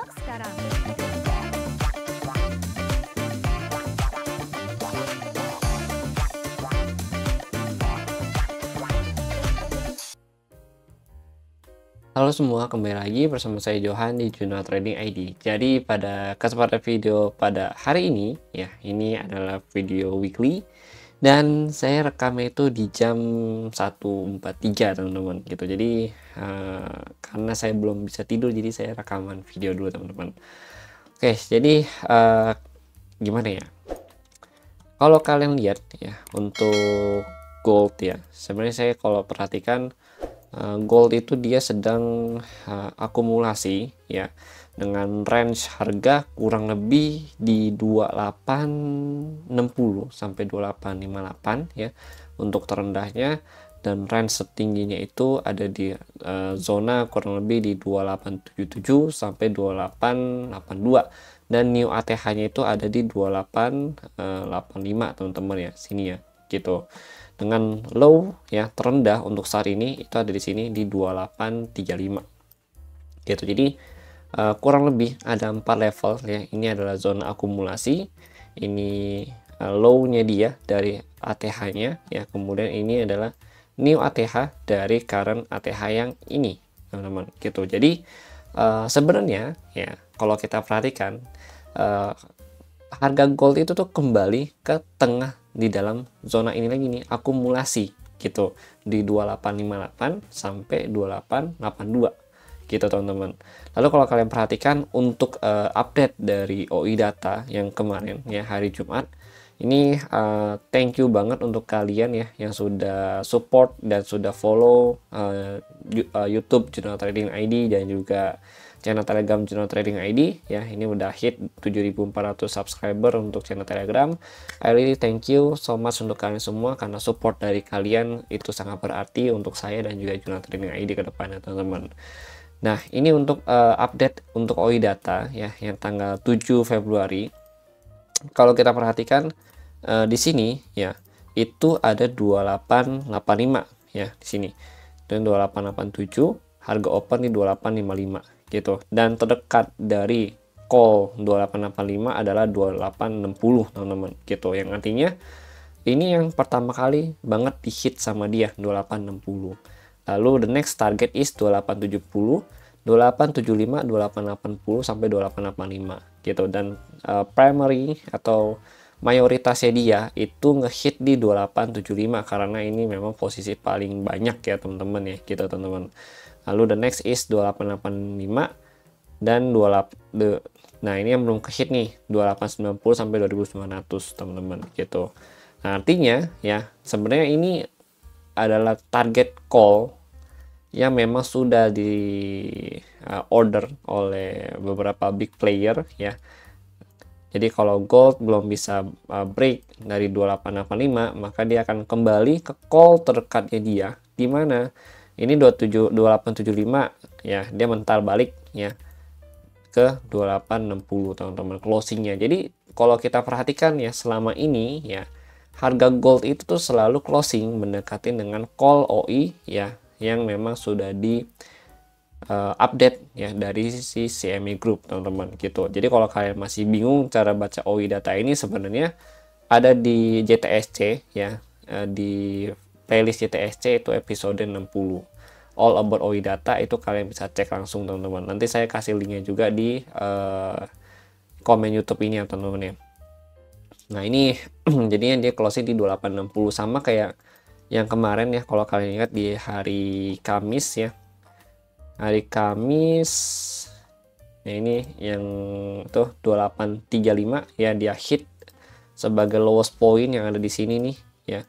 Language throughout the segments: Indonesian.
Simak sekarang. Halo semua, kembali lagi bersama saya Johan di Jurnal Trading ID. Jadi pada kesempatan video pada hari ini, ya ini adalah video weekly dan saya rekamnya itu di jam 1.43 teman-teman gitu. Jadi karena saya belum bisa tidur, jadi saya rekaman video dulu teman-teman. Oke, jadi gimana ya? Kalau kalian lihat ya untuk gold ya, sebenarnya saya kalau perhatikan gold itu dia sedang akumulasi ya dengan range harga kurang lebih di 2860 sampai 2858 ya untuk terendahnya, dan range setingginya itu ada di zona kurang lebih di 2877 sampai 2882, dan new ATH-nya itu ada di 2885 teman-teman ya, sini ya gitu. Dengan low ya terendah untuk saat ini itu ada di sini di 2835 gitu. Jadi kurang lebih ada 4 level ya. Ini adalah zona akumulasi, ini low-nya dia dari ATH-nya ya, kemudian ini adalah new ATH dari current ATH yang ini teman-teman gitu. Jadi sebenarnya ya kalau kita perhatikan harga gold itu tuh kembali ke tengah di dalam zona ini lagi nih, akumulasi gitu di 2858 sampai 2882 gitu teman-teman. Lalu kalau kalian perhatikan untuk update dari OI data yang kemarin ya hari Jumat ini, thank you banget untuk kalian ya yang sudah support dan sudah follow YouTube Jurnal Trading ID dan juga channel Telegram Jurnal Trading ID ya. Ini udah hit 7.400 subscriber untuk channel Telegram. I really thank you so much untuk kalian semua, karena support dari kalian itu sangat berarti untuk saya dan juga Jurnal Trading ID ke depannya teman-teman. Nah, ini untuk update untuk OI data ya yang tanggal 7 Februari. Kalau kita perhatikan di sini ya itu ada 2885 ya di sini. Dan 2887, harga open di 2855 gitu, dan terdekat dari call 2885 adalah 2860 teman-teman gitu, yang artinya ini yang pertama kali banget di hit sama dia 2860. Lalu the next target is 2870, 2875, 2880 sampai 2885 gitu, dan primary atau mayoritasnya dia itu ngehit di 2875 karena ini memang posisi paling banyak ya teman-teman ya gitu teman-teman. Lalu the next is 2885 dan 28, nah ini yang belum ke hit nih 2890 sampai 2900 teman-teman gitu. Nah, artinya ya sebenarnya ini adalah target call yang memang sudah di order oleh beberapa big player ya. Jadi kalau gold belum bisa break dari 2885, maka dia akan kembali ke call terdekatnya dia, di mana ini 2875 ya, dia mental balik ya ke 2860 teman-teman closingnya. Jadi kalau kita perhatikan ya selama ini ya harga gold itu tuh selalu closing mendekati dengan call OI ya yang memang sudah di update ya dari si CME Group teman-teman gitu. Jadi kalau kalian masih bingung cara baca OI data ini, sebenarnya ada di JTSC ya, di playlist JTSC itu episode 60 all about OI data, itu kalian bisa cek langsung teman-teman. Nanti saya kasih linknya juga di komen YouTube ini ya teman-teman ya. Nah ini jadinya dia closing di 2860 sama kayak yang kemarin ya, kalau kalian ingat di hari Kamis ya. Hari Kamis ya, ini yang tuh 2835 ya, dia hit sebagai lowest point yang ada di sini nih ya.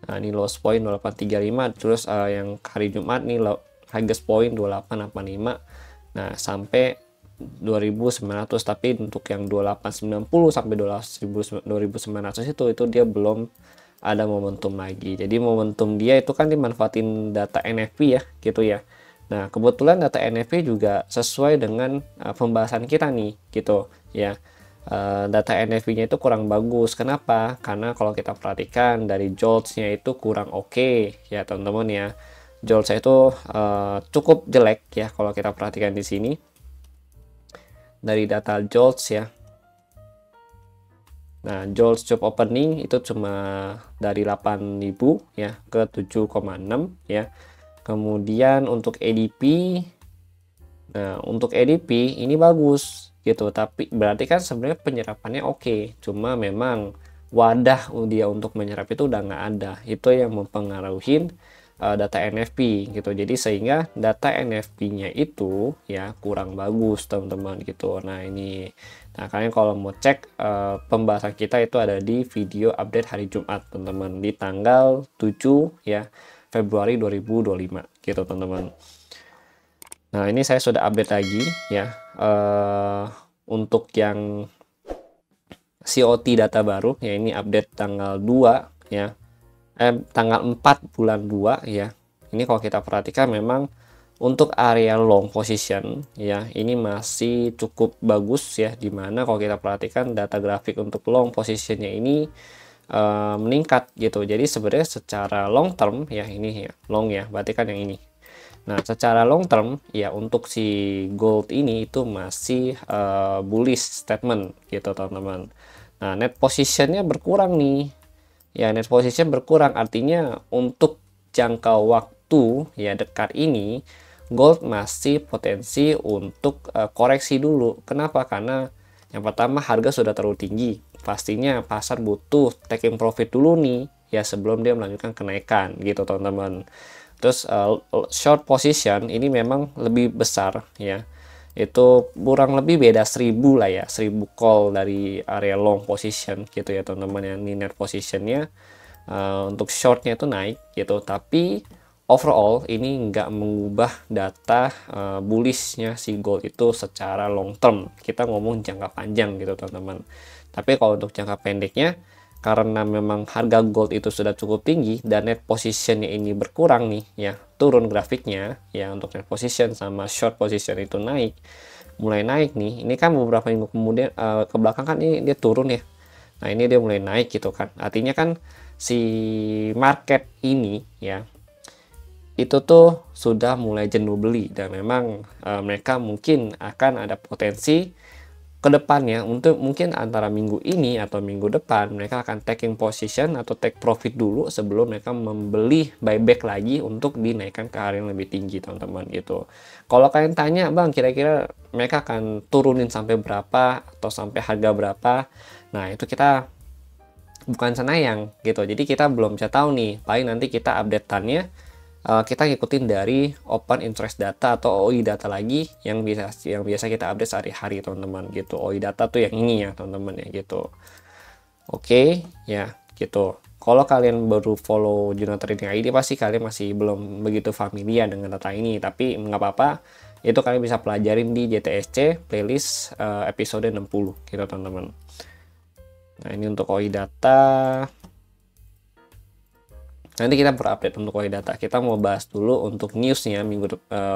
Nah, ini lowest point 2835, terus yang hari Jumat nih highest point 2885. Nah, sampai 2900, tapi untuk yang 2890 sampai 2900 itu dia belum ada momentum lagi. Jadi momentum dia itu kan dimanfaatin data NFP ya gitu ya. Nah, kebetulan data NFP juga sesuai dengan pembahasan kita nih gitu ya. Data NFP-nya itu kurang bagus. Kenapa? Karena kalau kita perhatikan dari JOLTS-nya itu kurang oke ya teman-teman ya. JOLTS-nya itu cukup jelek ya kalau kita perhatikan di sini. dari data JOLTS ya. Nah, JOLTS job opening itu cuma dari 8.000 ya ke 7,6 ya. Kemudian untuk ADP, nah untuk ADP ini bagus gitu, tapi berarti kan sebenarnya penyerapannya oke, cuma memang wadah dia untuk menyerap itu udah nggak ada. Itu yang mempengaruhi data NFP gitu. Jadi sehingga data NFP-nya itu ya kurang bagus teman-teman gitu. Nah ini, nah kalian kalau mau cek pembahasan kita itu ada di video update hari Jumat teman-teman, di tanggal 7 ya Februari 2025 gitu teman-teman. Nah ini saya sudah update lagi ya untuk yang COT data baru ya, ini update tanggal 2 ya, tanggal 4 bulan 2 ya. Ini kalau kita perhatikan memang untuk area long position ya ini masih cukup bagus ya, dimana kalau kita perhatikan data grafik untuk long positionnya ini meningkat gitu. Jadi sebenarnya secara long term ya, ini ya long ya, berarti kan yang ini. Nah secara long term ya untuk si gold ini itu masih bullish statement gitu teman-teman. Nah net positionnya berkurang nih ya, net position berkurang artinya untuk jangka waktu ya dekat ini gold masih potensi untuk koreksi dulu. Kenapa? Karena yang pertama harga sudah terlalu tinggi, pastinya pasar butuh taking profit dulu nih ya sebelum dia melanjutkan kenaikan gitu teman-teman. Terus short position ini memang lebih besar ya, itu kurang lebih beda 1000 lah ya, 1000 call dari area long position gitu ya teman-teman ya. Ini net positionnya untuk shortnya itu naik gitu, tapi overall ini nggak mengubah data bullishnya si gold itu secara long term. Kita ngomong jangka panjang gitu teman-teman. Tapi kalau untuk jangka pendeknya, karena memang harga gold itu sudah cukup tinggi dan net positionnya ini berkurang nih ya, turun grafiknya ya, untuk net position sama short position itu mulai naik nih. Ini kan beberapa minggu kemudian ke belakang kan ini dia turun ya. Nah ini dia mulai naik gitu kan, artinya kan si market ini ya itu tuh sudah mulai jenuh beli, dan memang mereka mungkin akan ada potensi ke depannya untuk mungkin antara minggu ini atau minggu depan mereka akan taking position atau take profit dulu sebelum mereka membeli buyback lagi untuk dinaikkan ke area yang lebih tinggi teman-teman gitu. Kalau kalian tanya bang kira-kira mereka akan turunin sampai berapa atau sampai harga berapa, nah itu kita bukan senayang gitu, jadi kita belum bisa tahu nih. Paling nanti kita update-annya kita ngikutin dari open interest data atau OI data lagi yang biasa kita update sehari-hari teman-teman gitu. OI data tuh yang ini ya teman-teman ya gitu. Oke ya gitu. Kalau kalian baru follow Juno Trading ID pasti kalian masih belum begitu familiar dengan data ini, tapi nggak apa-apa, itu kalian bisa pelajarin di JTSC playlist episode 60 gitu teman-teman. Nah ini untuk OI data. Nanti kita berupdate untuk OI data. Kita mau bahas dulu untuk newsnya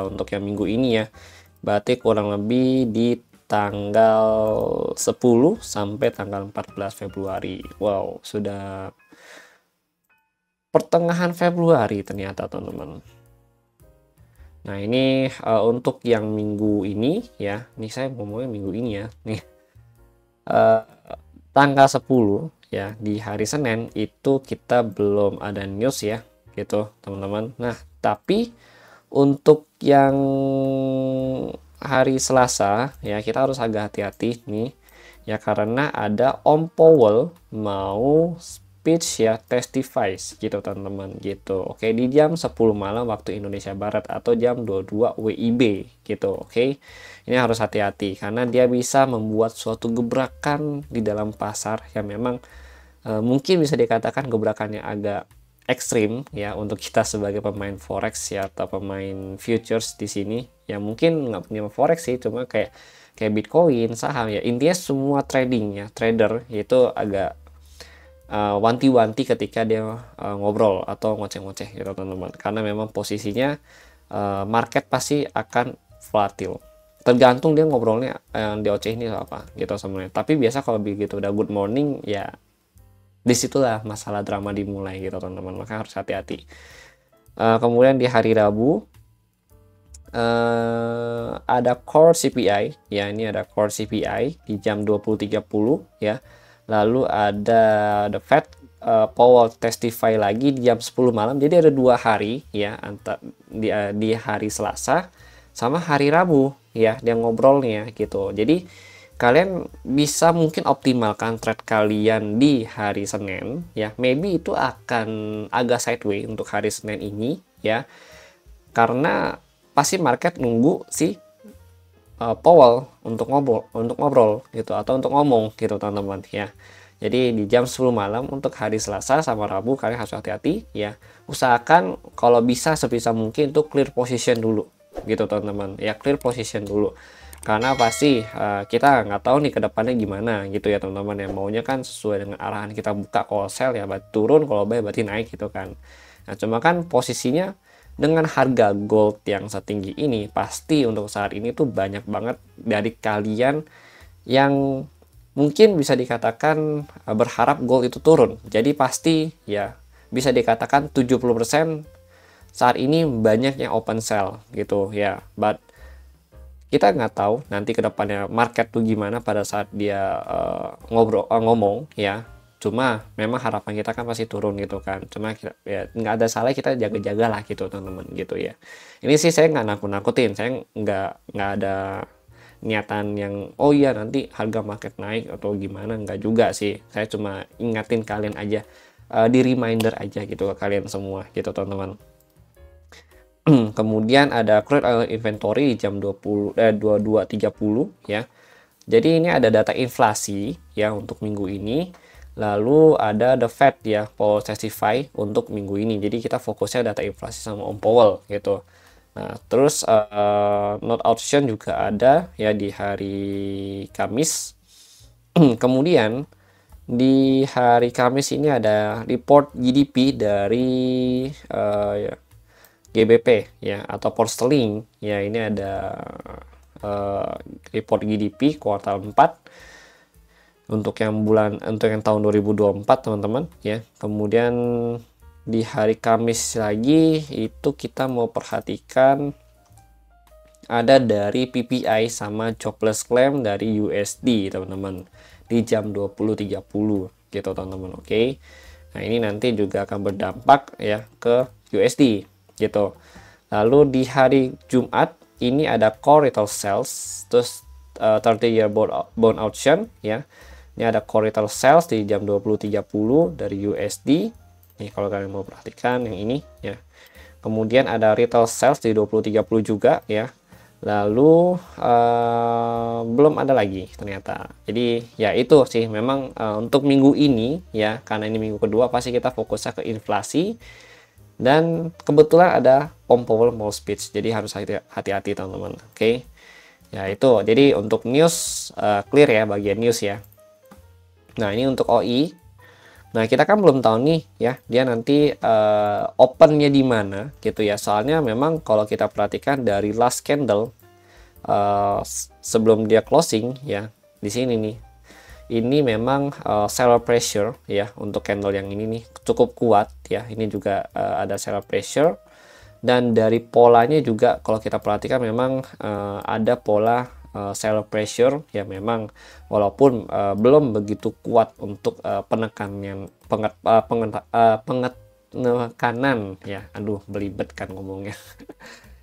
untuk yang minggu ini ya. Berarti kurang lebih di tanggal 10 sampai tanggal 14 Februari. Wow, sudah pertengahan Februari ternyata teman-teman. Nah ini untuk yang minggu ini ya. Nih saya ngomongnya minggu ini ya. Nih tanggal 10 ya, di hari Senin itu kita belum ada news ya gitu teman-teman. Nah tapi untuk yang hari Selasa ya kita harus agak hati-hati nih ya, karena ada Om Powell mau speech ya, testifies gitu teman-teman gitu. Oke, di jam 10 malam waktu Indonesia Barat atau jam 22 WIB gitu. Oke, ini harus hati-hati karena dia bisa membuat suatu gebrakan di dalam pasar yang memang mungkin bisa dikatakan gebrakannya agak ekstrim ya untuk kita sebagai pemain forex ya atau pemain futures di sini ya. Mungkin nggak punya forex sih, cuma kayak Bitcoin, saham ya, intinya semua trading ya, trader itu agak wanti-wanti ketika dia ngobrol atau ngoceh-ngoceh gitu teman-teman, karena memang posisinya market pasti akan volatil, tergantung dia ngobrolnya yang dioceh ini apa gitu sebenarnya. Tapi biasa kalau begitu udah good morning ya disitulah masalah drama dimulai gitu teman-teman, maka harus hati-hati. Kemudian di hari Rabu ada core CPI ya, ini ada core CPI di jam 20.30 ya. Lalu ada the Fed Powell testify lagi di jam 10 malam. Jadi ada 2 hari ya, di hari Selasa sama hari Rabu ya dia ngobrolnya gitu. Jadi kalian bisa mungkin optimalkan trade kalian di hari Senin ya. Maybe itu akan agak sideways untuk hari Senin ini ya. Karena pasti market nunggu si Powell untuk ngobrol gitu atau untuk ngomong gitu teman-teman ya. Jadi di jam 10 malam untuk hari Selasa sama Rabu kalian harus hati-hati ya. Usahakan kalau bisa sebisa mungkin untuk clear position dulu gitu teman-teman ya, clear position dulu. Karena pasti kita nggak tahu nih ke depannya gimana gitu ya teman-teman ya. Maunya kan sesuai dengan arahan kita buka, kalau sell ya berarti turun, kalau buy berarti naik gitu kan. Nah cuma kan posisinya dengan harga gold yang setinggi ini, pasti untuk saat ini tuh banyak banget dari kalian yang mungkin bisa dikatakan berharap gold itu turun. Jadi pasti ya bisa dikatakan 70% saat ini banyak yang open sell gitu ya. But kita nggak tahu nanti ke depannya market tuh gimana pada saat dia ngomong ya. Cuma memang harapan kita kan pasti turun gitu kan. Cuma kita, ya nggak ada salah kita jaga-jaga lah gitu teman-teman gitu ya. Ini sih saya nggak nakut-nakutin, saya nggak ada niatan yang oh iya nanti harga market naik atau gimana, nggak juga sih. Saya cuma ingatin kalian aja, di reminder aja gitu ke kalian semua gitu teman-teman. Kemudian ada crude oil inventory di jam 22.30 ya. Jadi ini ada data inflasi ya untuk minggu ini. Lalu ada the Fed ya, Powell testify untuk minggu ini. Jadi kita fokusnya data inflasi sama Om Powell gitu. Nah, terus note option juga ada ya di hari Kamis. Kemudian di hari Kamis ini ada report GDP dari GBP ya atau pound sterling ya. Ini ada report GDP kuartal 4 untuk yang tahun 2024 teman-teman ya. Kemudian di hari Kamis lagi itu kita mau perhatikan ada dari PPI sama jobless claim dari USD teman-teman di jam 20.30 gitu teman-teman. Oke. Nah, ini nanti juga akan berdampak ya ke USD gitu. Lalu di hari Jumat ini ada core retail sales, terus 30-year bond auction ya. Ini ada core retail sales di jam 20.30 dari USD. Nih kalau kalian mau perhatikan yang ini ya. Kemudian ada retail sales di 20.30 juga ya. Lalu belum ada lagi ternyata. Jadi ya itu sih memang untuk minggu ini ya, karena ini minggu kedua pasti kita fokusnya ke inflasi. Dan kebetulan ada Om Powell mau speech, jadi harus hati-hati teman-teman. Oke. Ya itu. Jadi untuk news clear ya bagian news ya. Nah ini untuk OI. Nah kita kan belum tahu nih ya dia nanti opennya di mana gitu ya. Soalnya memang kalau kita perhatikan dari last candle sebelum dia closing ya di sini nih. Ini memang seller pressure ya untuk candle yang ini nih cukup kuat ya. Ini juga ada seller pressure, dan dari polanya juga kalau kita perhatikan memang ada pola seller pressure ya, memang walaupun belum begitu kuat untuk penekanan ya. Aduh belibet kan ngomongnya.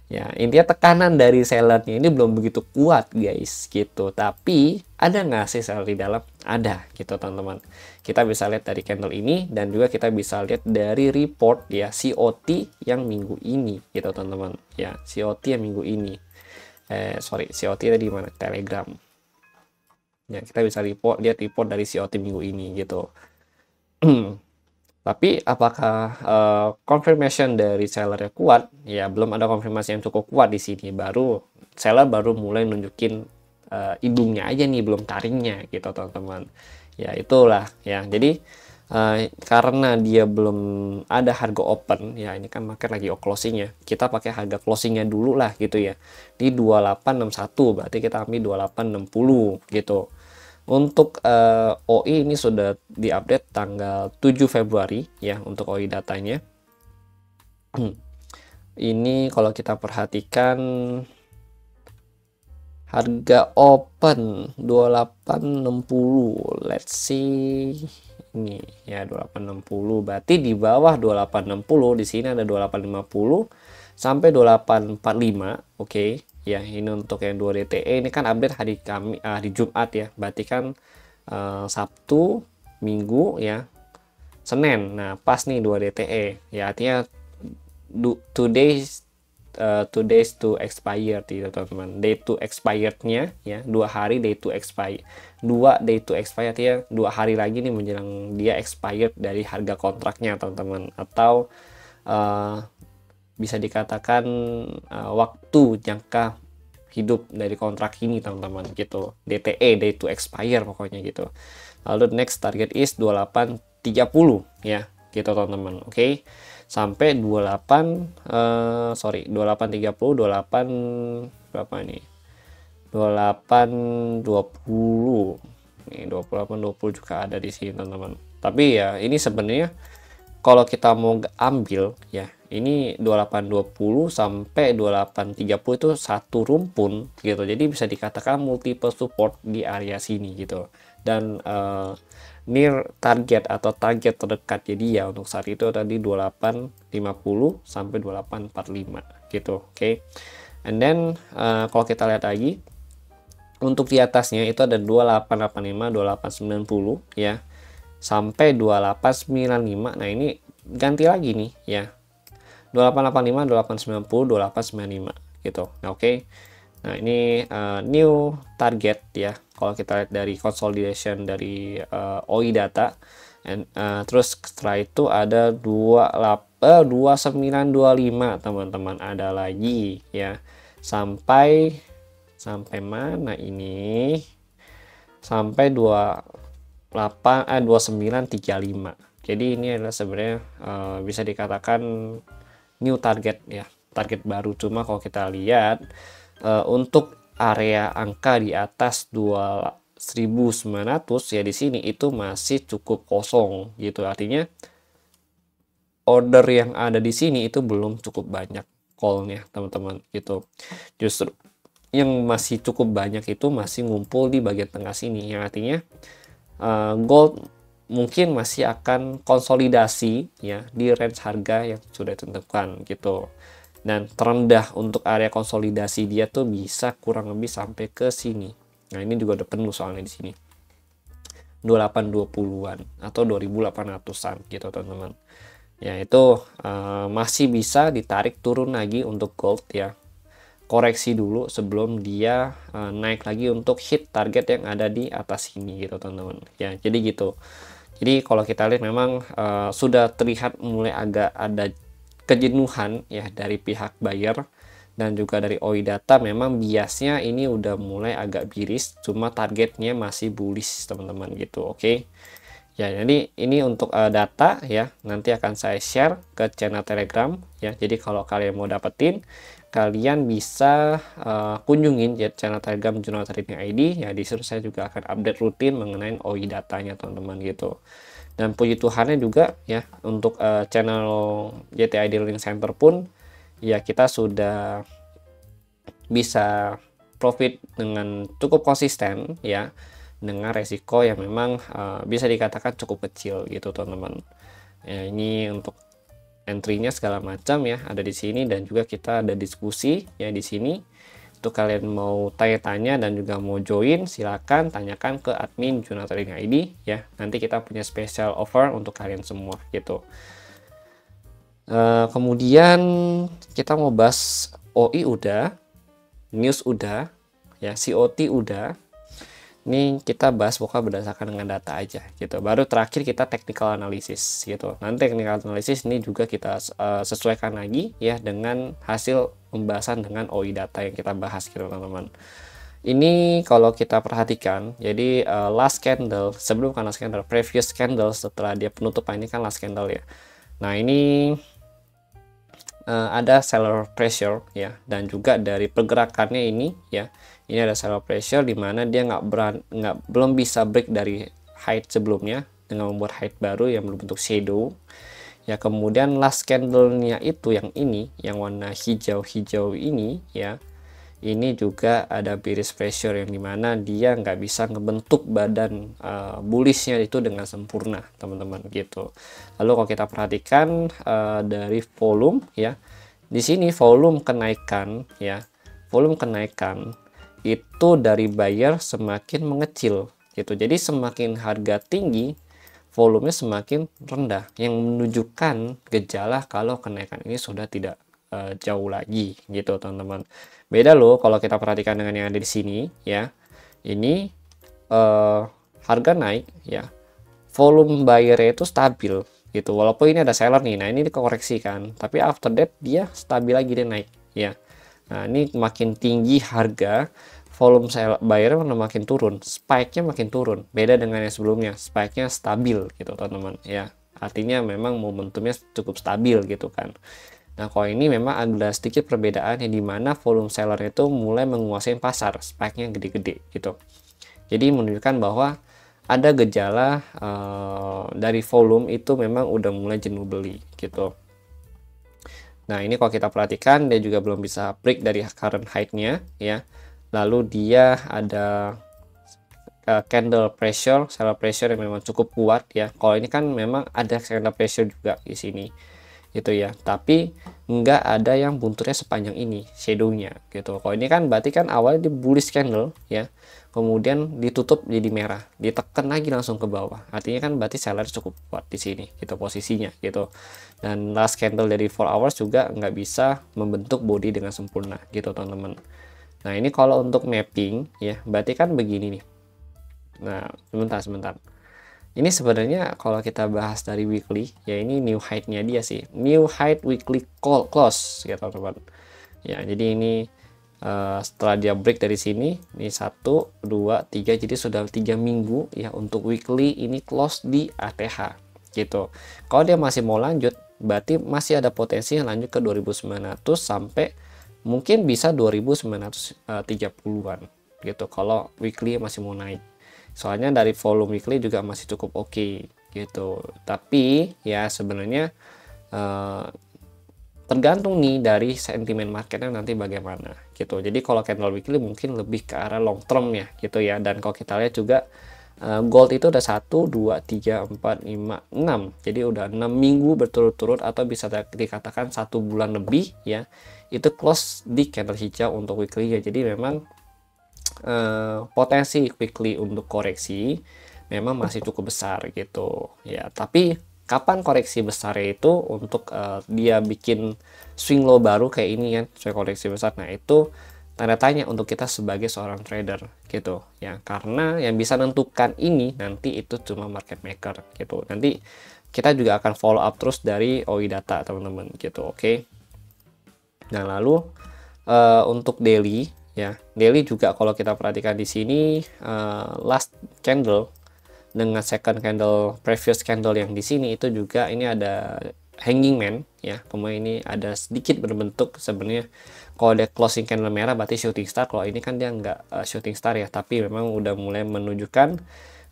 Ya, intinya tekanan dari sellernya ini belum begitu kuat guys gitu. Tapi ada nggak sih seller di dalam? Ada gitu teman-teman. Kita bisa lihat dari candle ini, dan juga kita bisa lihat dari report ya COT yang minggu ini gitu teman-teman. Ya COT yang minggu ini. COT tadi mana? Telegram. Ya kita bisa lihat report dari COT minggu ini gitu. Tapi apakah confirmation dari sellernya kuat? Ya belum ada konfirmasi yang cukup kuat di sini. Seller baru mulai nunjukin hidungnya aja nih, belum taringnya gitu teman-teman. Ya itulah ya. Jadi karena dia belum ada harga open ya, ini kan market lagi closing ya. Kita pakai harga closingnya dulu lah gitu ya. Di 2861 berarti kita ambil 2860 gitu. Untuk OI ini sudah diupdate tanggal 7 Februari ya untuk OI datanya. Ini kalau kita perhatikan harga open 2860, let's see ini ya 2860, berarti di bawah 2860 di sini ada 2850 sampai 2845. Oke ya, ini untuk yang 2 DTE. Ini kan update hari Jumat ya, berarti kan Sabtu, Minggu ya, Senin. Nah pas nih 2 DTE ya, artinya 2 days to expire gitu teman-teman. Day to expirednya ya 2 hari day to expire, 2 day to expire ya 2 hari lagi nih menjelang dia expired dari harga kontraknya teman-teman, atau bisa dikatakan waktu jangka hidup dari kontrak ini teman-teman gitu, DTE day to expire pokoknya gitu. Lalu next target is 2830 ya gitu teman-teman. Oke, sampai 2830 28 berapa ini 2820 nih, 2820 juga ada di sini teman-teman. Tapi ya ini sebenarnya kalau kita mau ambil ya, ini 2820 sampai 2830 itu satu rumpun gitu, jadi bisa dikatakan multiple support di area sini gitu. Dan near target atau target terdekat jadi ya untuk saat itu tadi 2850 sampai 2845 gitu. Oke, and then kalau kita lihat lagi untuk di atasnya itu ada 2885 2890 ya sampai 2895. Nah ini ganti lagi nih ya, 2885 2890 2895 gitu. Nah, oke. Nah ini new target ya kalau kita lihat dari consolidation dari OI data. Terus setelah itu ada 2925 teman-teman, ada lagi ya sampai mana ini, sampai 2935. Jadi ini adalah sebenarnya bisa dikatakan new target ya, target baru. Cuma kalau kita lihat untuk area angka di atas 2900 ya di sini itu masih cukup kosong gitu. Artinya order yang ada di sini itu belum cukup banyak call-nya teman-teman gitu. Justru yang masih cukup banyak itu masih ngumpul di bagian tengah sini, yang artinya gold mungkin masih akan konsolidasi ya di range harga yang sudah ditentukan gitu. Dan terendah untuk area konsolidasi dia tuh bisa kurang lebih sampai ke sini. Nah ini juga udah penuh soalnya di sini 2820-an atau 2800-an gitu teman-teman ya. Itu masih bisa ditarik turun lagi untuk gold ya, koreksi dulu sebelum dia naik lagi untuk hit target yang ada di atas sini gitu teman-teman ya. Jadi gitu, jadi kalau kita lihat memang sudah terlihat mulai agak ada kejenuhan ya dari pihak buyer dan juga dari OI data. Memang biasnya ini udah mulai agak biris, cuma targetnya masih bullish teman-teman gitu. Oke ya, jadi ini untuk data ya, nanti akan saya share ke channel Telegram ya. Jadi kalau kalian mau dapetin, kalian bisa kunjungin ya channel Telegram Jurnal Trading ID ya. Di situ saya juga akan update rutin mengenai OI datanya teman-teman gitu. Dan puji Tuhannya juga ya untuk channel JTID Learning Center pun ya kita sudah bisa profit dengan cukup konsisten ya, dengan resiko yang memang bisa dikatakan cukup kecil gitu teman-teman ya. Ini untuk entry-nya segala macam ya ada di sini, dan juga kita ada diskusi ya di sini. Untuk kalian mau tanya-tanya dan juga mau join, silakan tanyakan ke admin Jurnal Trading ID ya. Nanti kita punya special offer untuk kalian semua gitu. Kemudian kita mau bahas OI udah, news udah ya, COT udah. Ini kita bahas pokoknya berdasarkan dengan data aja gitu. Baru terakhir kita technical analysis gitu. Nanti technical analysis ini juga kita sesuaikan lagi ya dengan hasil pembahasan dengan OI data yang kita bahas gitu teman-teman. Ini kalau kita perhatikan, jadi last candle, sebelum kan last candle, previous candle setelah dia penutupan ini kan last candle ya. Nah ini ada seller pressure ya, dan juga dari pergerakannya ini ya, ini ada seller pressure di mana dia belum bisa break dari height sebelumnya dengan membuat height baru yang berbentuk shadow Ya, kemudian last candle-nya itu yang ini, yang warna hijau-hijau ini ya, ini juga ada bearish pressure yang dimana dia nggak bisa ngebentuk badan bullishnya itu dengan sempurna, teman-teman gitu. Lalu kalau kita perhatikan dari volume ya, di sini volume kenaikan ya, volume kenaikan itu dari buyer semakin mengecil gitu. Jadi semakin harga tinggi, volumenya semakin rendah, yang menunjukkan gejala kalau kenaikan ini sudah tidak jauh lagi gitu, teman-teman. Beda loh kalau kita perhatikan dengan yang ada di sini ya. Ini harga naik ya, volume buyer itu stabil gitu. Walaupun ini ada seller nih, nah ini dikoreksi kan, tapi after that dia stabil lagi, dia naik ya. Nah, ini makin tinggi harga, volume buyer makin turun, spike-nya makin turun. Beda dengan yang sebelumnya, spike-nya stabil gitu, teman-teman ya. Artinya memang momentumnya cukup stabil gitu kan. Nah, kalau ini memang ada sedikit perbedaan yang dimana volume seller itu mulai menguasai pasar, spike-nya gede-gede gitu. Jadi menunjukkan bahwa ada gejala dari volume itu memang udah mulai jenuh beli gitu. Nah, ini kalau kita perhatikan dia juga belum bisa break dari current height-nya ya. Lalu dia ada candle pressure, seller pressure yang memang cukup kuat ya. Kalau ini kan memang ada candle pressure juga di sini gitu ya. Tapi nggak ada yang bunturnya sepanjang ini shadownya gitu. Kalau ini kan berarti kan awalnya di bullish candle ya, kemudian ditutup jadi merah, ditekan lagi langsung ke bawah. Artinya kan berarti seller cukup kuat di sini gitu posisinya gitu. Dan last candle dari 4 hours juga nggak bisa membentuk body dengan sempurna gitu, teman-teman. Nah, ini kalau untuk mapping ya, berarti kan begini nih. Nah, sebentar. Ini sebenarnya kalau kita bahas dari weekly, ya ini new height-nya dia sih. New height weekly close ya, teman-teman. Ya, jadi ini setelah dia break dari sini, ini 1, 2, 3, jadi sudah 3 minggu ya untuk weekly ini close di ATH gitu. Kalau dia masih mau lanjut, berarti masih ada potensi yang lanjut ke 2900 sampai mungkin bisa 2930-an gitu kalau weekly masih mau naik. Soalnya dari volume weekly juga masih cukup oke gitu. Tapi ya sebenarnya tergantung nih dari sentimen marketnya nanti bagaimana gitu. Jadi kalau candle weekly mungkin lebih ke arah long term ya gitu ya. Dan kalau kita lihat juga gold itu udah 1, 2, 3, 4, 5, 6. Jadi udah 6 minggu berturut-turut atau bisa dikatakan 1 bulan lebih ya. Itu close di candle hijau untuk weekly ya. Jadi memang potensi weekly untuk koreksi memang masih cukup besar gitu ya. Tapi kapan koreksi besar itu untuk dia bikin swing low baru kayak ini kan, swing koreksi besar, nah itu tanda tanya untuk kita sebagai seorang trader gitu ya, karena yang bisa menentukan ini nanti itu cuma market maker gitu. Nanti kita juga akan follow up terus dari OI data, teman-teman gitu. Oke. Nah, lalu untuk daily ya, daily juga kalau kita perhatikan di sini last candle dengan second candle previous candle yang di sini itu juga ini ada hanging man ya. Kemudian ini ada sedikit berbentuk sebenarnya, kalau ada closing candle merah berarti shooting star. Kalau ini kan dia nggak shooting star ya, tapi memang udah mulai menunjukkan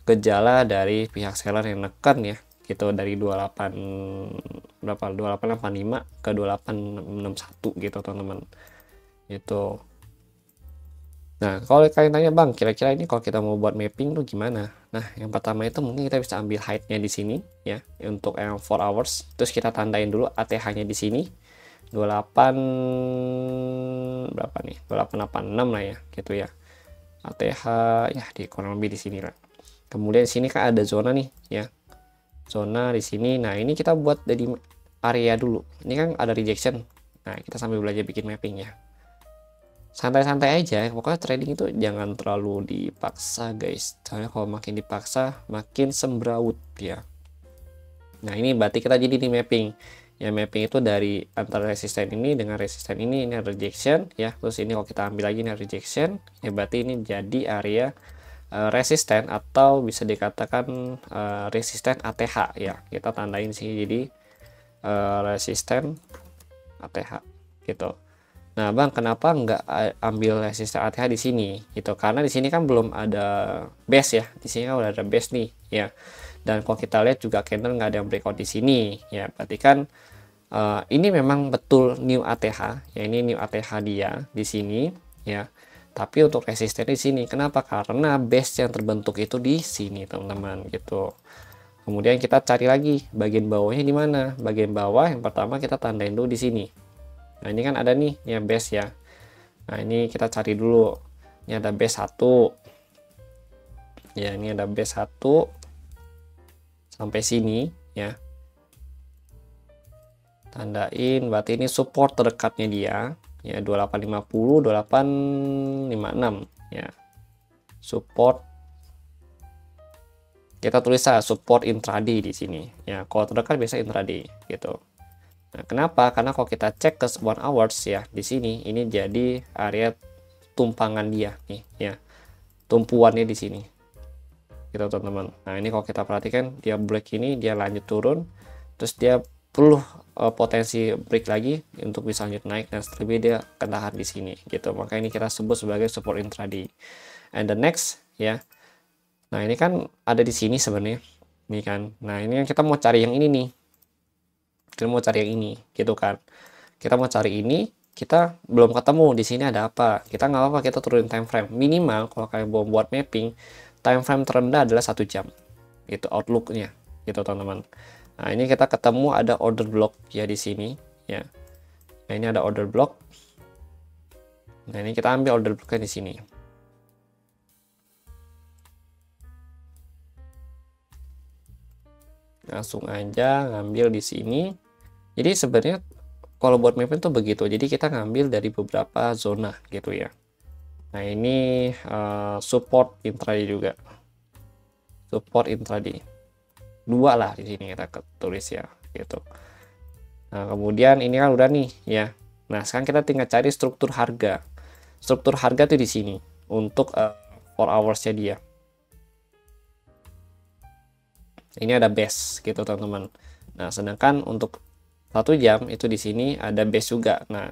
gejala dari pihak seller yang neken ya gitu, dari 28 berapa 2885 ke 2861 gitu, teman-teman itu. Nah, kalau kalian tanya, Bang, kira-kira ini kalau kita mau buat mapping tuh gimana? Nah, yang pertama itu mungkin kita bisa ambil height-nya di sini ya, untuk yang 4 hours. Terus kita tandain dulu ATH-nya di sini 28 berapa nih? 2886 lah ya, gitu ya. ATH ya di kurang lebih di sini lah. Kemudian di sini kan ada zona nih ya. Zona di sini. Nah, ini kita buat dari area dulu. Ini kan ada rejection. Nah, kita sambil belajar bikin mapping ya. Santai-santai aja, pokoknya trading itu jangan terlalu dipaksa guys, soalnya kalau makin dipaksa makin sembraut ya. Nah, ini berarti kita jadi di mapping ya, mapping itu dari antara resisten ini dengan resisten ini ada rejection ya, terus ini kalau kita ambil lagi ini rejection ya, berarti ini jadi area resisten atau bisa dikatakan resisten ATH ya, kita tandain sih, jadi resisten ATH gitu. Nah, Bang, kenapa nggak ambil resisten ATH di sini? Gitu. Karena di sini kan belum ada base ya. Di sini kan udah ada base nih, ya. Dan kalau kita lihat juga candle nggak ada yang breakout di sini, ya. Berarti kan ini memang betul new ATH, ya. Ini new ATH dia di sini, ya. Tapi untuk resisten di sini, kenapa? Karena base yang terbentuk itu di sini, teman-teman, gitu. Kemudian kita cari lagi bagian bawahnya di mana? Bagian bawah yang pertama kita tandain dulu di sini. Nah, ini kan ada nih ya base ya. Nah, ini kita cari dulu. Ini ada base 1. Ya, ini ada base 1 sampai sini ya. Tandain berarti ini support terdekatnya dia ya 2850, 2856 ya. Support kita tulis saja support intraday di sini ya. Kalau terdekat biasa intraday gitu. Nah, kenapa? Karena kalau kita cek ke 1 hours ya, di sini ini jadi area tumpangan dia nih ya. Tumpuannya di sini. Gitu, teman-teman. Nah, ini kalau kita perhatikan dia break ini, dia lanjut turun, terus dia perlu potensi break lagi untuk bisa lanjut naik dan seterusnya dia ketahan di sini gitu. Maka ini kita sebut sebagai support intraday. And the next ya. Nah, ini kan ada di sini sebenarnya. Ini kan. Nah, ini yang kita mau cari yang ini nih. Kita mau cari yang ini gitu kan. Kita mau cari ini, kita belum ketemu di sini ada apa. Kita nggak apa-apa, kita turunin time frame. Minimal kalau kalian mau buat mapping, time frame terendah adalah 1 jam. Itu outlooknya gitu, teman-teman. Nah, ini kita ketemu ada order block ya di sini ya. Nah, ini ada order block. Nah, ini kita ambil order blocknya di sini. Langsung aja ngambil di sini. Jadi sebenarnya kalau buat mapping tuh begitu. Jadi kita ngambil dari beberapa zona gitu ya. Nah, ini support intraday juga. Support intraday. 2 lah di sini kita tulis ya gitu. Nah, kemudian ini kan udah nih ya. Nah, sekarang kita tinggal cari struktur harga. Struktur harga tuh di sini untuk 4 hours-nya dia. Ini ada base gitu, teman-teman. Nah, sedangkan untuk 1 jam itu di sini ada base juga. Nah,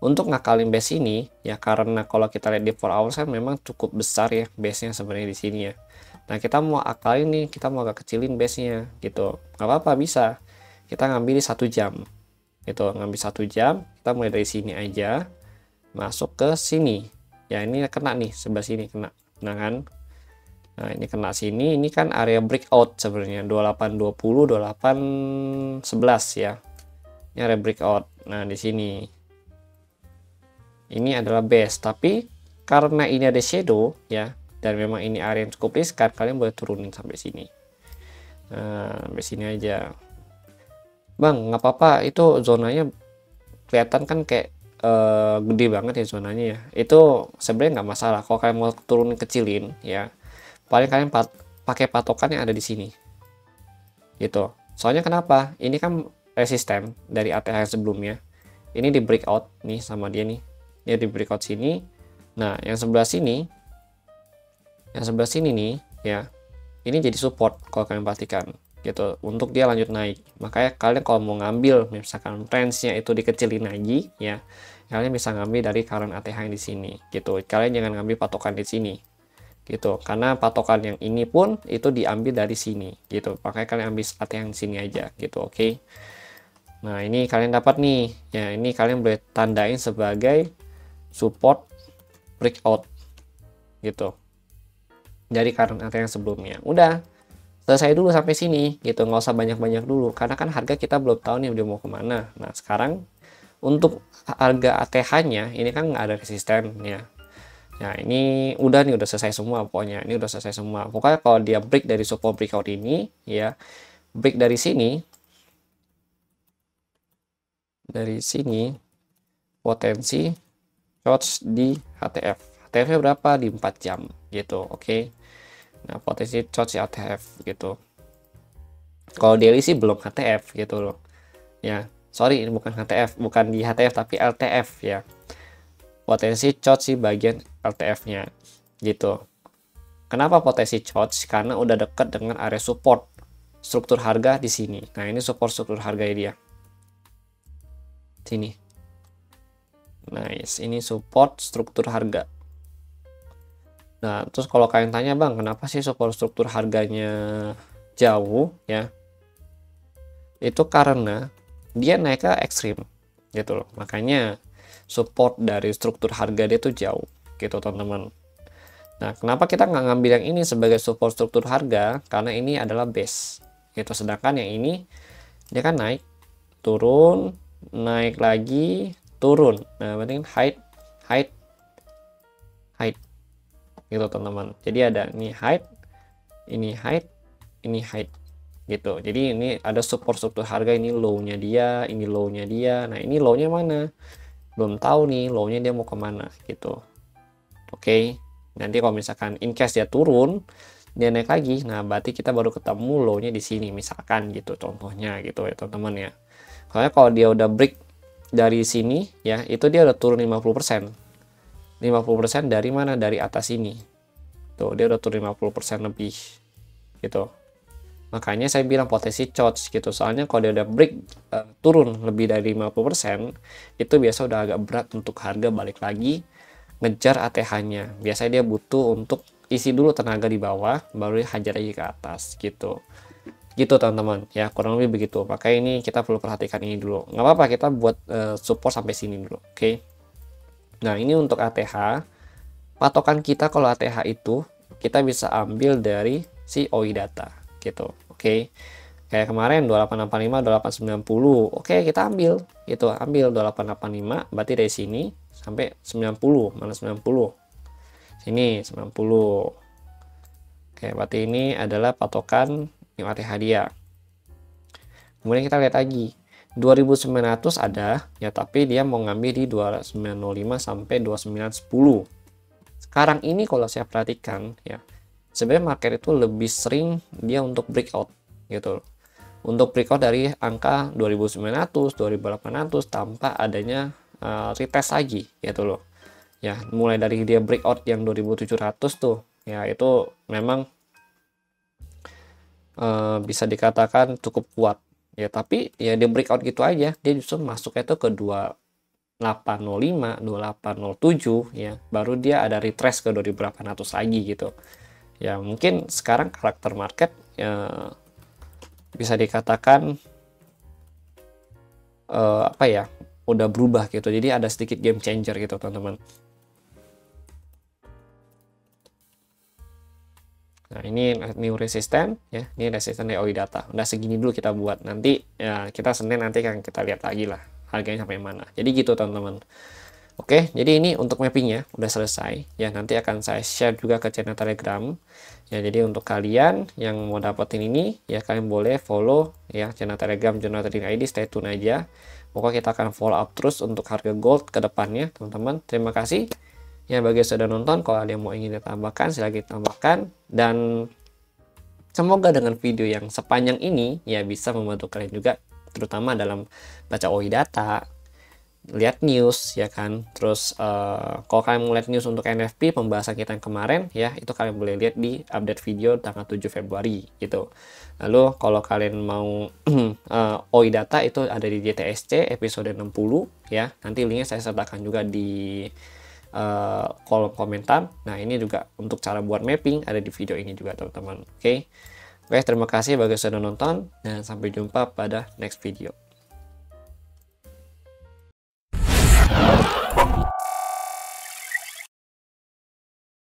untuk ngakalin base ini ya, karena kalau kita lihat di 4 hours kan memang cukup besar ya base-nya sebenarnya di sini ya. Nah, kita mau akalin nih, kita mau agak kecilin base-nya gitu. Nggak apa-apa, bisa. Kita ngambil di 1 jam. Gitu, ngambil 1 jam, kita mulai dari sini aja. Masuk ke sini. Ya, ini kena nih, sebelah sini kena. Nah kan. Nah, ini kena sini, ini kan area breakout sebenarnya 2820, 2811 ya. Ini area breakout. Nah, di sini. Ini adalah base, tapi karena ini ada shadow ya, dan memang ini area yang cukup riskan, kalian boleh turunin sampai sini. Nah, sampai sini aja. Bang, nggak apa-apa, itu zonanya kelihatan kan kayak gede banget ya zonanya ya. Itu sebenarnya nggak masalah. Kalau kalian mau turunin kecilin ya, paling kalian pakai patokan yang ada di sini. Gitu. Soalnya kenapa? Ini kan resisten dari ATH yang sebelumnya. Ini di breakout nih sama dia nih. Dia di breakout sini. Nah, yang sebelah sini nih ya. Ini jadi support kalau kalian perhatikan gitu untuk dia lanjut naik. Makanya kalian kalau mau ngambil misalkan range-nya itu dikecilin lagi ya, kalian bisa ngambil dari current ATH yang di sini gitu. Kalian jangan ngambil patokan di sini gitu, karena patokan yang ini pun itu diambil dari sini gitu. Makanya kalian ambil ATH yang di sini aja gitu. Oke. Nah, ini kalian dapat nih ya, ini kalian boleh tandain sebagai support breakout gitu dari current ATH yang sebelumnya. Udah selesai dulu sampai sini gitu, nggak usah banyak-banyak dulu karena kan harga kita belum tahu nih udah mau kemana. Nah, sekarang untuk harga ATH-nya ini kan nggak ada resisten ya. Nah, ini udah nih, udah selesai semua pokoknya. Ini udah selesai semua. Pokoknya kalau dia break dari support breakout ini ya, break dari sini potensi shorts di HTF. HTF-nya berapa? Di 4 jam gitu. Oke. Nah, potensi short HTF gitu. Kalau daily sih belum HTF gitu loh. Ya, sorry ini bukan HTF, bukan di HTF tapi LTF ya. Potensi short sih bagian LTF-nya gitu. Kenapa potensi short? Karena udah dekat dengan area support struktur harga di sini. Nah, ini support struktur harganya dia. Sini. Nice, ini support struktur harga. Nah, terus kalau kalian tanya, Bang, kenapa sih support struktur harganya jauh ya? Itu karena dia naiknya ekstrim gitu loh. Makanya support dari struktur harga dia tuh jauh gitu, teman-teman. Nah, kenapa kita nggak ngambil yang ini sebagai support struktur harga? Karena ini adalah base gitu. Sedangkan yang ini dia kan naik, turun, naik lagi, turun. Nah, berarti height, height, height gitu, teman-teman. Jadi ada ini height, ini height, ini height gitu. Jadi ini ada support struktur harga, ini low-nya dia, ini low-nya dia. Nah, ini low-nya mana? Belum tahu nih low-nya dia mau kemana gitu. Oke. Nanti kalau misalkan in case dia turun, dia naik lagi, nah berarti kita baru ketemu low-nya di sini misalkan gitu, contohnya gitu ya teman-teman ya. Soalnya kalau dia udah break dari sini ya, itu dia udah turun 50%. 50% dari mana? Dari atas ini. Tuh, dia udah turun 50% lebih gitu. Makanya saya bilang potensi short gitu. Soalnya kalau dia udah break turun lebih dari 50%, itu biasa udah agak berat untuk harga balik lagi ngejar ATH-nya. Biasanya dia butuh untuk isi dulu tenaga di bawah, baru hajar lagi ke atas gitu. Gitu teman-teman, ya kurang lebih begitu. Makanya ini kita perlu perhatikan ini dulu. Nggak apa-apa, kita buat support sampai sini dulu, oke? Nah, ini untuk ATH. Patokan kita kalau ATH itu, kita bisa ambil dari si OI data gitu, oke? Kayak kemarin 2885, 2890, oke kita ambil gitu, ambil 2885, berarti dari sini sampai 90, mana 90, sini 90. Oke, berarti ini adalah patokan ATH dia. Kemudian kita lihat lagi 2900 ada ya, tapi dia mau ngambil di 2905 sampai 2910. Sekarang ini kalau saya perhatikan ya, sebenarnya market itu lebih sering dia untuk breakout gitu, untuk breakout dari angka 2900, 2800 tanpa adanya retest lagi gitu loh. Ya, mulai dari dia breakout yang 2700 tuh, ya itu memang bisa dikatakan cukup kuat. Ya, tapi ya dia breakout gitu aja, dia justru masuknya tuh ke 2805, 2807 ya. Baru dia ada retrace ke 2800 lagi gitu. Ya, mungkin sekarang karakter market ya bisa dikatakan apa ya, udah berubah gitu, jadi ada sedikit game changer gitu teman-teman. Nah, ini new resistant ya, ini resistant dari OI data. Udah segini dulu kita buat, nanti ya kita Senin nanti kan kita lihat lagi lah harganya sampai mana. Jadi gitu teman-teman. Oke, jadi ini untuk mappingnya udah selesai ya. Nanti akan saya share juga ke channel Telegram ya. Jadi untuk kalian yang mau dapetin ini ya, kalian boleh follow ya channel Telegram Journal Trading ID, stay tune aja. Pokoknya kita akan follow up terus untuk harga gold ke depannya teman-teman. Terima kasih ya bagi yang sudah nonton. Kalau ada yang mau ingin ditambahkan silahkan ditambahkan, dan semoga dengan video yang sepanjang ini ya bisa membantu kalian juga, terutama dalam baca OI data, lihat news ya kan. Terus kalau kalian mau lihat news untuk NFP pembahasan kita yang kemarin ya, itu kalian boleh lihat di update video tanggal 7 Februari gitu. Lalu kalau kalian mau OI data itu ada di JTSC episode 60 ya. Nanti linknya saya sertakan juga di kolom komentar. Nah, ini juga untuk cara buat mapping ada di video ini juga teman-teman. Oke. Terima kasih bagi yang sudah nonton dan sampai jumpa pada next video.